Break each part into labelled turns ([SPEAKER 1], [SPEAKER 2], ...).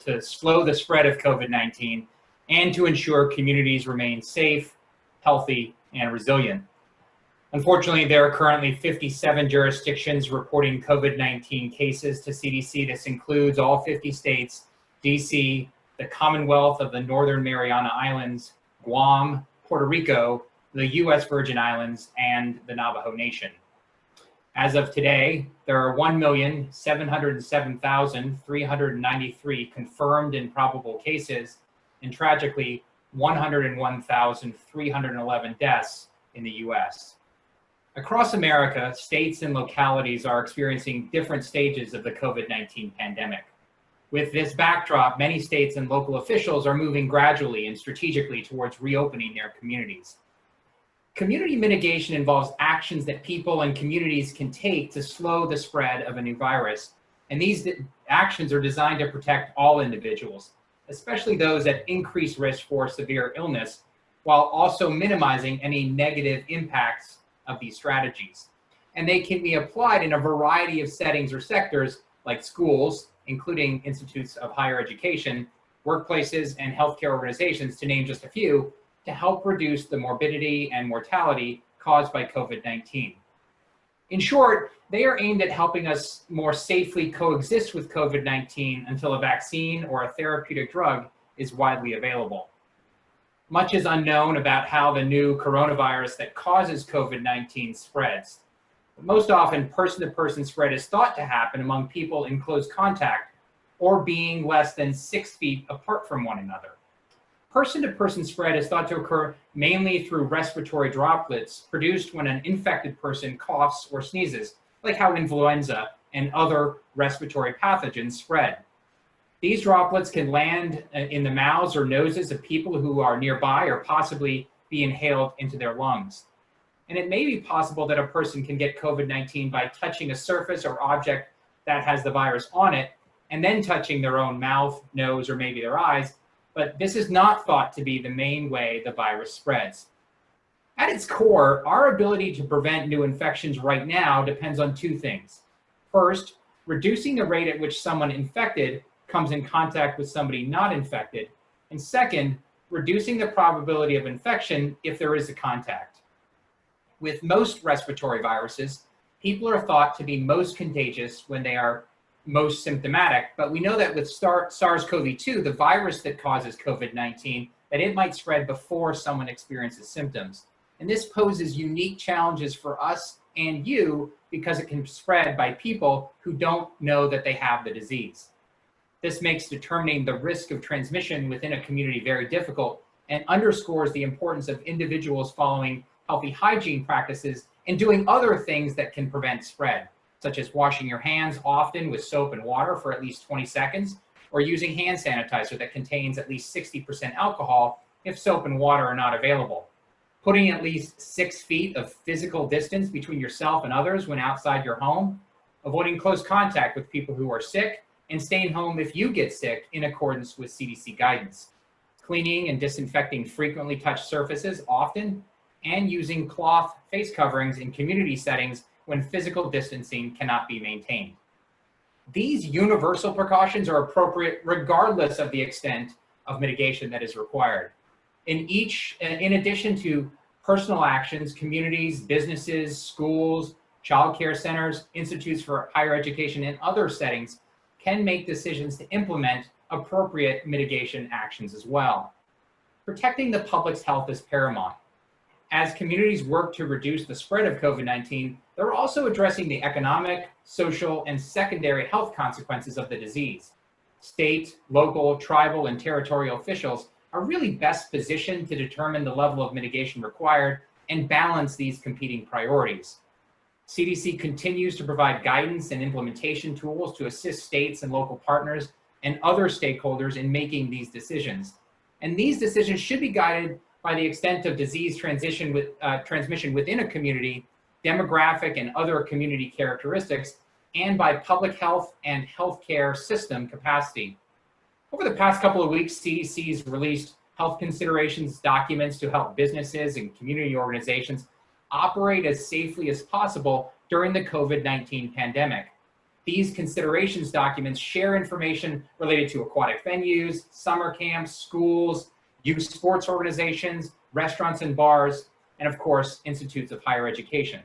[SPEAKER 1] to slow the spread of COVID-19 and to ensure communities remain safe, healthy, and resilient. Unfortunately, there are currently 57 jurisdictions reporting COVID-19 cases to CDC. This includes all 50 states, DC, the Commonwealth of the Northern Mariana Islands, Guam, Puerto Rico, the US Virgin Islands, and the Navajo Nation. As of today, there are 1,707,393 confirmed and probable cases, and tragically, 101,311 deaths in the US. Across America, states and localities are experiencing different stages of the COVID-19 pandemic. With this backdrop, many states and local officials are moving gradually and strategically towards reopening their communities. Community mitigation involves actions that people and communities can take to slow the spread of a new virus. And these actions are designed to protect all individuals, especially those at increased risk for severe illness, while also minimizing any negative impacts of these strategies. And they can be applied in a variety of settings or sectors like schools, including institutes of higher education, workplaces, and healthcare organizations, to name just a few, to help reduce the morbidity and mortality caused by COVID-19. In short, they are aimed at helping us more safely coexist with COVID-19 until a vaccine or a therapeutic drug is widely available. Much is unknown about how the new coronavirus that causes COVID-19 spreads. Most often, person-to-person spread is thought to happen among people in close contact or being less than 6 feet apart from one another. Person-to-person spread is thought to occur mainly through respiratory droplets produced when an infected person coughs or sneezes, like how influenza and other respiratory pathogens spread. These droplets can land in the mouths or noses of people who are nearby or possibly be inhaled into their lungs. And it may be possible that a person can get COVID-19 by touching a surface or object that has the virus on it, and then touching their own mouth, nose, or maybe their eyes. But this is not thought to be the main way the virus spreads. At its core, our ability to prevent new infections right now depends on two things. First, reducing the rate at which someone infected comes in contact with somebody not infected. And second, reducing the probability of infection if there is a contact. With most respiratory viruses, people are thought to be most contagious when they are most symptomatic, but we know that with SARS-CoV-2, the virus that causes COVID-19, that it might spread before someone experiences symptoms. And this poses unique challenges for us and you because it can spread by people who don't know that they have the disease. This makes determining the risk of transmission within a community very difficult and underscores the importance of individuals following healthy hygiene practices and doing other things that can prevent spread, such as washing your hands often with soap and water for at least 20 seconds, or using hand sanitizer that contains at least 60% alcohol if soap and water are not available. Putting at least 6 feet of physical distance between yourself and others when outside your home, avoiding close contact with people who are sick, and staying home if you get sick in accordance with CDC guidance. Cleaning and disinfecting frequently touched surfaces often, and using cloth face coverings in community settings when physical distancing cannot be maintained. These universal precautions are appropriate regardless of the extent of mitigation that is required. In addition to personal actions, communities, businesses, schools, child care centers, institutes for higher education, and other settings can make decisions to implement appropriate mitigation actions as well. Protecting the public's health is paramount. As communities work to reduce the spread of COVID-19, they're also addressing the economic, social, and secondary health consequences of the disease. State, local, tribal, and territorial officials are really best positioned to determine the level of mitigation required and balance these competing priorities. CDC continues to provide guidance and implementation tools to assist states and local partners and other stakeholders in making these decisions. And these decisions should be guided by the extent of disease transmission within a community, demographic and other community characteristics, and by public health and healthcare system capacity. Over the past couple of weeks, CDC has released health considerations documents to help businesses and community organizations operate as safely as possible during the COVID-19 pandemic. These considerations documents share information related to aquatic venues, summer camps, schools, youth sports organizations, restaurants and bars, and of course, institutes of higher education.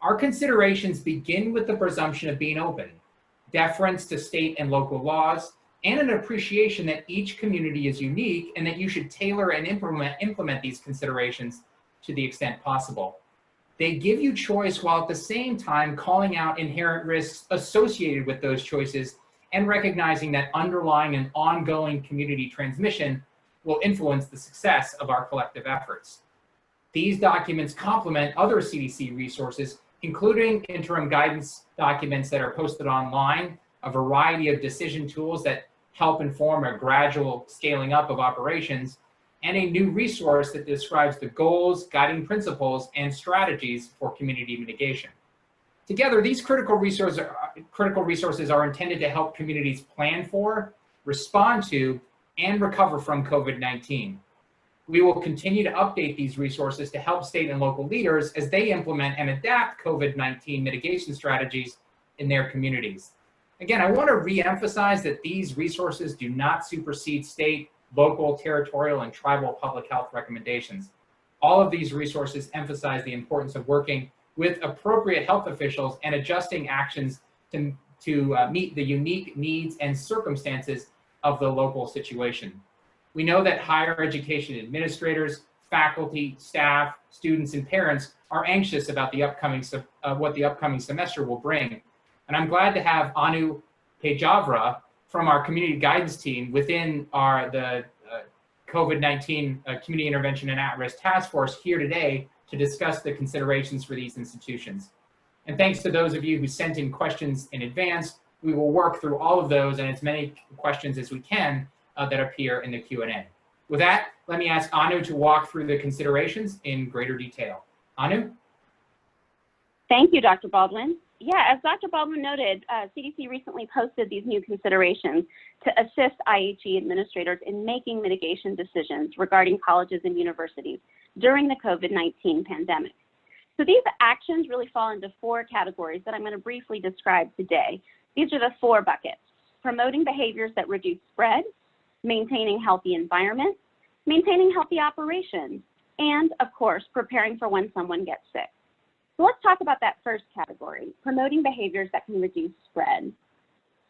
[SPEAKER 1] Our considerations begin with the presumption of being open, deference to state and local laws, and an appreciation that each community is unique and that you should tailor and implement these considerations to the extent possible. They give you choice while at the same time calling out inherent risks associated with those choices and recognizing that underlying and ongoing community transmission will influence the success of our collective efforts. These documents complement other CDC resources, including interim guidance documents that are posted online, a variety of decision tools that help inform a gradual scaling up of operations, and a new resource that describes the goals, guiding principles, and strategies for community mitigation. Together, these critical resources are intended to help communities plan for, respond to, and recover from COVID-19. We will continue to update these resources to help state and local leaders as they implement and adapt COVID-19 mitigation strategies in their communities. Again, I want to re-emphasize that these resources do not supersede state, local, territorial, and tribal public health recommendations. All of these resources emphasize the importance of working with appropriate health officials and adjusting actions to meet the unique needs and circumstances of the local situation. We know that higher education administrators, faculty, staff, students, and parents are anxious about the what the upcoming semester will bring. And I'm glad to have Anu Pejavra from our community guidance team within the COVID-19 Community Intervention and At-Risk Task Force here today to discuss the considerations for these institutions. And thanks to those of you who sent in questions in advance, we will work through all of those and as many questions as we can that appear in the Q&A. With that, let me ask Anu to walk through the considerations in greater detail. Anu?
[SPEAKER 2] Thank you, Dr. Baldwin. Yeah, as Dr. Baldwin noted, CDC recently posted these new considerations to assist IHE administrators in making mitigation decisions regarding colleges and universities during the COVID-19 pandemic. So these actions really fall into 4 categories that I'm going to briefly describe today. These are the 4 buckets: promoting behaviors that reduce spread, maintaining healthy environments, maintaining healthy operations, and of course, preparing for when someone gets sick. So let's talk about that first category, promoting behaviors that can reduce spread.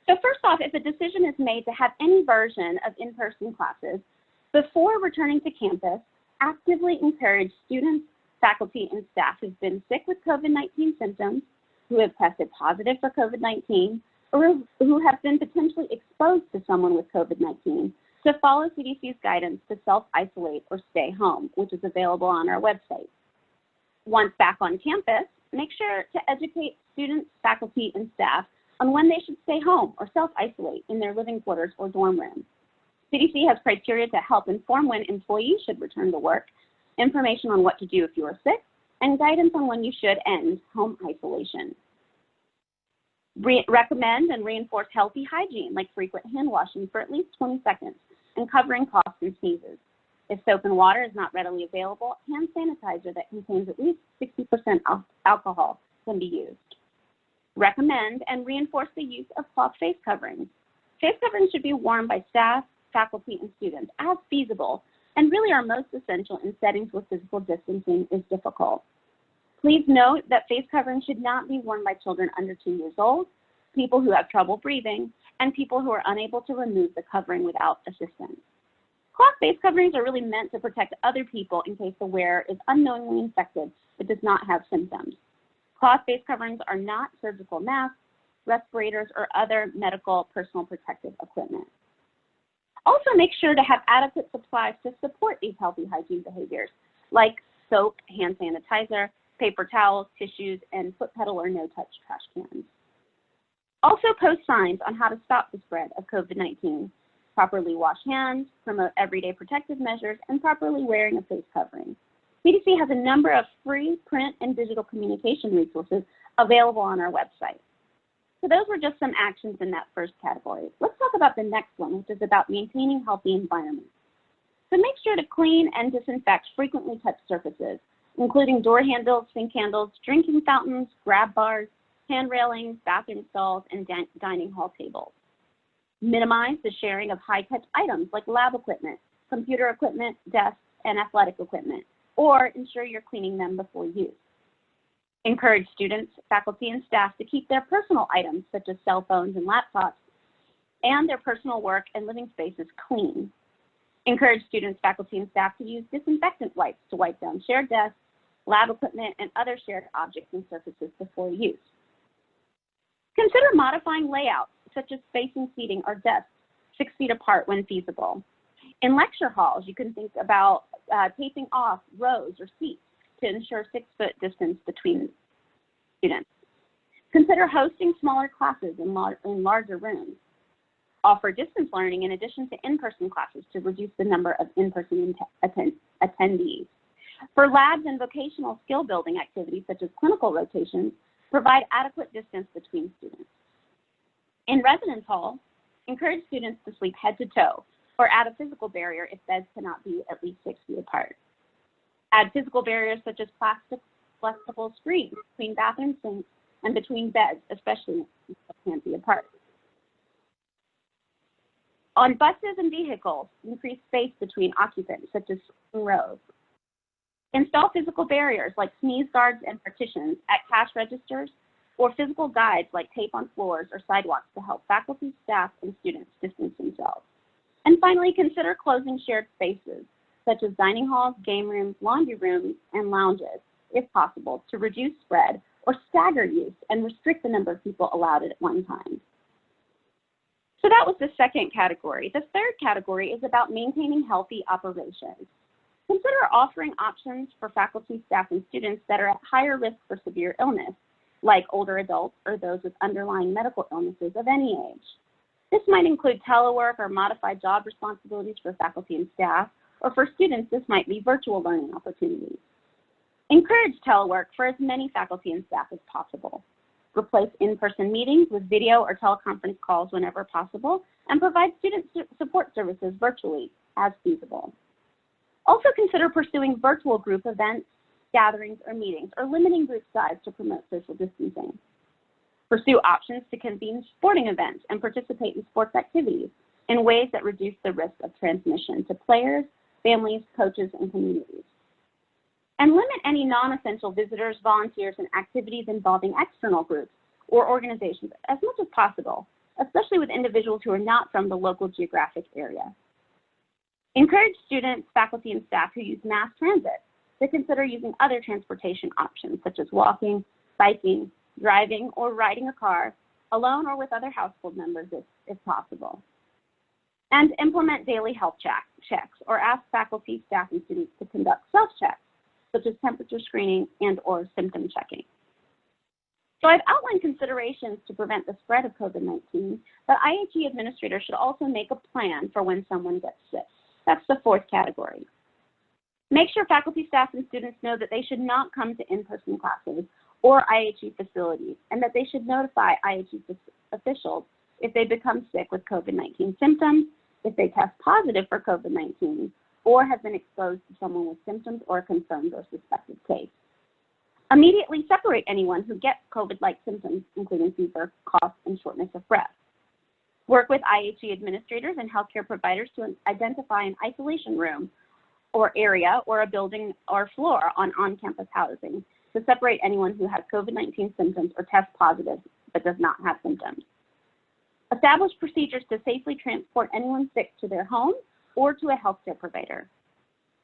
[SPEAKER 2] So first off, if a decision is made to have any version of in-person classes, before returning to campus, actively encourage students, faculty, and staff who've been sick with COVID-19 symptoms, who have tested positive for COVID-19, or who have been potentially exposed to someone with COVID-19 to follow CDC's guidance to self-isolate or stay home, which is available on our website. Once back on campus, make sure to educate students, faculty, and staff on when they should stay home or self-isolate in their living quarters or dorm rooms. CDC has criteria to help inform when employees should return to work, information on what to do if you are sick, and guidance on when you should end home isolation. Recommend and reinforce healthy hygiene, like frequent hand washing for at least 20 seconds and covering coughs and sneezes. If soap and water is not readily available, hand sanitizer that contains at least 60% alcohol can be used. Recommend and reinforce the use of cloth face coverings. Face coverings should be worn by staff, faculty, and students as feasible, and really are most essential in settings where physical distancing is difficult. Please note that face coverings should not be worn by children under 2 years old, people who have trouble breathing, and people who are unable to remove the covering without assistance. Cloth face coverings are really meant to protect other people in case the wearer is unknowingly infected but does not have symptoms. Cloth face coverings are not surgical masks, respirators, or other medical personal protective equipment. Also, make sure to have adequate supplies to support these healthy hygiene behaviors, like soap, hand sanitizer, paper towels, tissues, and foot pedal or no-touch trash cans. Also, post signs on how to stop the spread of COVID-19. Properly wash hands, promote everyday protective measures, and properly wearing a face covering. CDC has a number of free print and digital communication resources available on our website. So those were just some actions in that first category. Let's talk about the next one, which is about maintaining healthy environments. So make sure to clean and disinfect frequently touched surfaces, including door handles, sink handles, drinking fountains, grab bars, hand railings, bathroom stalls, and dining hall tables. Minimize the sharing of high-touch items like lab equipment, computer equipment, desks, and athletic equipment, or ensure you're cleaning them before use. Encourage students, faculty, and staff to keep their personal items, such as cell phones and laptops, and their personal work and living spaces clean. Encourage students, faculty, and staff to use disinfectant wipes to wipe down shared desks, lab equipment, and other shared objects and surfaces before use. Consider modifying layouts, such as spacing seating or desks 6 feet apart when feasible. In lecture halls, you can think about taping off rows or seats to ensure 6-foot distance between students. Consider hosting smaller classes in larger rooms. Offer distance learning in addition to in-person classes to reduce the number of in-person attendees. For labs and vocational skill building activities such as clinical rotations, provide adequate distance between students. In residence halls, encourage students to sleep head to toe or add a physical barrier if beds cannot be at least 6 feet apart. Add physical barriers such as plastic flexible screens between bathroom sinks and between beds, especially if they can't be apart. On buses and vehicles, increase space between occupants, such as rows. Install physical barriers like sneeze guards and partitions at cash registers, or physical guides like tape on floors or sidewalks to help faculty, staff, and students distance themselves. And finally, consider closing shared spaces, such as dining halls, game rooms, laundry rooms, and lounges, if possible, to reduce spread or stagger use and restrict the number of people allowed at one time. So that was the second category. The third category is about maintaining healthy operations. Consider offering options for faculty, staff, and students that are at higher risk for severe illness, like older adults or those with underlying medical illnesses of any age. This might include telework or modified job responsibilities for faculty and staff, or for students, this might be virtual learning opportunities. Encourage telework for as many faculty and staff as possible. Replace in-person meetings with video or teleconference calls whenever possible, and provide student support services virtually as feasible. Also consider pursuing virtual group events, gatherings, or meetings, or limiting group size to promote social distancing. Pursue options to convene sporting events and participate in sports activities in ways that reduce the risk of transmission to players, families, coaches, and communities. And limit any non-essential visitors, volunteers, and activities involving external groups or organizations as much as possible, especially with individuals who are not from the local geographic area. Encourage students, faculty, and staff who use mass transit to consider using other transportation options, such as walking, biking, driving, or riding a car, alone or with other household members if possible. And implement daily health checks, or ask faculty, staff, and students to conduct self-checks, such as temperature screening and or symptom checking. So I've outlined considerations to prevent the spread of COVID-19, but IHE administrators should also make a plan for when someone gets sick. That's the fourth category. Make sure faculty, staff, and students know that they should not come to in-person classes or IHE facilities, and that they should notify IHE officials if they become sick with COVID-19 symptoms, if they test positive for COVID-19, or have been exposed to someone with symptoms or a confirmed or suspected case. Immediately separate anyone who gets COVID-like symptoms, including fever, cough, and shortness of breath. Work with IHE administrators and healthcare providers to identify an isolation room or area or a building or floor on on-campus housing to separate anyone who has COVID-19 symptoms or tests positive but does not have symptoms. Establish procedures to safely transport anyone sick to their home or to a healthcare provider.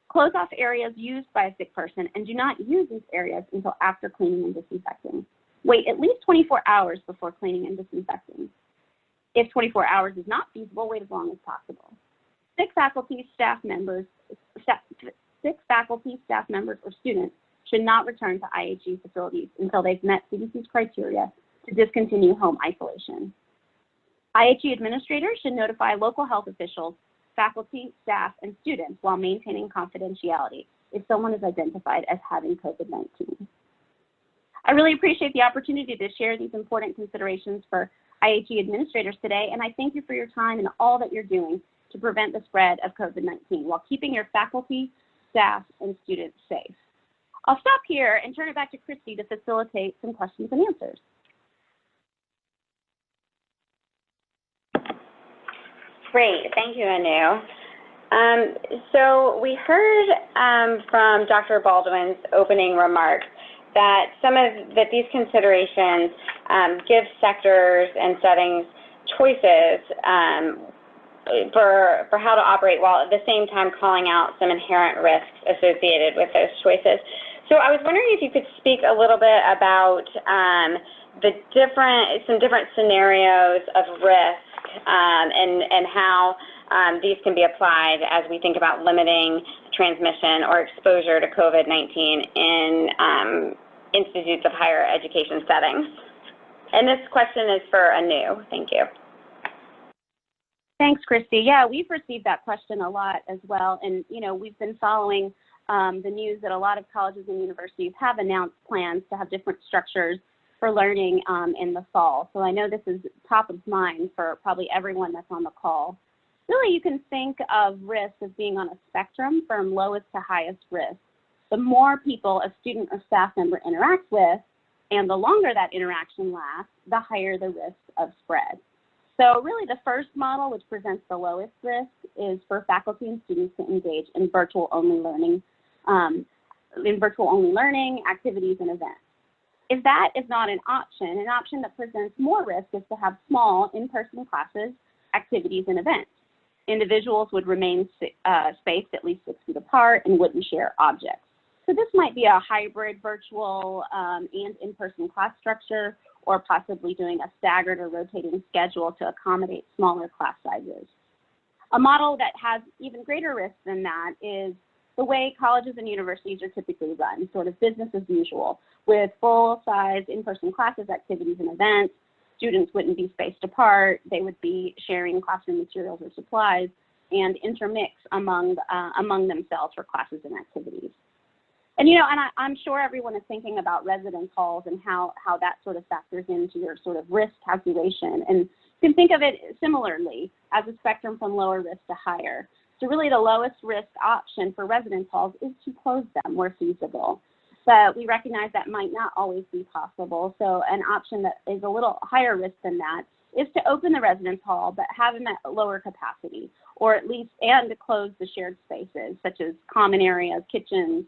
[SPEAKER 2] Close off areas used by a sick person and do not use these areas until after cleaning and disinfecting. Wait at least 24 hours before cleaning and disinfecting. If 24 hours is not feasible, wait as long as possible. Sick faculty, staff members, or students should not return to IHE facilities until they've met CDC's criteria to discontinue home isolation. IHE administrators should notify local health officials, faculty, staff, and students while maintaining confidentiality if someone is identified as having COVID-19. I really appreciate the opportunity to share these important considerations for IHE administrators today, and I thank you for your time and all that you're doing to prevent the spread of COVID-19 while keeping your faculty, staff, and students safe. I'll stop here and turn it back to Christy to facilitate some questions and answers.
[SPEAKER 3] Great, thank you, Anu. So we heard from Dr. Baldwin's opening remarks that these considerations give sectors and settings choices for how to operate, while at the same time calling out some inherent risks associated with those choices. So I was wondering if you could speak a little bit about some different scenarios of risk and how these can be applied as we think about limiting transmission or exposure to COVID-19 in institutes of higher education settings. And this question is for Anu. Thank you.
[SPEAKER 2] Thanks, Christy. Yeah, we've received that question a lot as well. And, we've been following the news that a lot of colleges and universities have announced plans to have different structures for learning in the fall. So I know this is top of mind for probably everyone that's on the call. Really, you can think of risk as being on a spectrum from lowest to highest risk. The more people a student or staff member interacts with, and the longer that interaction lasts, the higher the risk of spread. So really the first model, which presents the lowest risk, is for faculty and students to engage in virtual-only learning, activities and events. If that is not an option that presents more risk is to have small in-person classes, activities, and events. Individuals would remain spaced at least 6 feet apart and wouldn't share objects. So this might be a hybrid virtual and in-person class structure, or possibly doing a staggered or rotating schedule to accommodate smaller class sizes. A model that has even greater risk than that is the way colleges and universities are typically run, sort of business as usual, with full-size in-person classes, activities, and events. Students wouldn't be spaced apart. They would be sharing classroom materials or supplies and intermix among themselves for classes and activities. And, I'm sure everyone is thinking about residence halls and how that sort of factors into your sort of risk calculation. And you can think of it similarly as a spectrum from lower risk to higher. So really the lowest risk option for residence halls is to close them where feasible. But we recognize that might not always be possible. So an option that is a little higher risk than that is to open the residence hall, but have them at lower capacity, or at least, and to close the shared spaces, such as common areas, kitchens,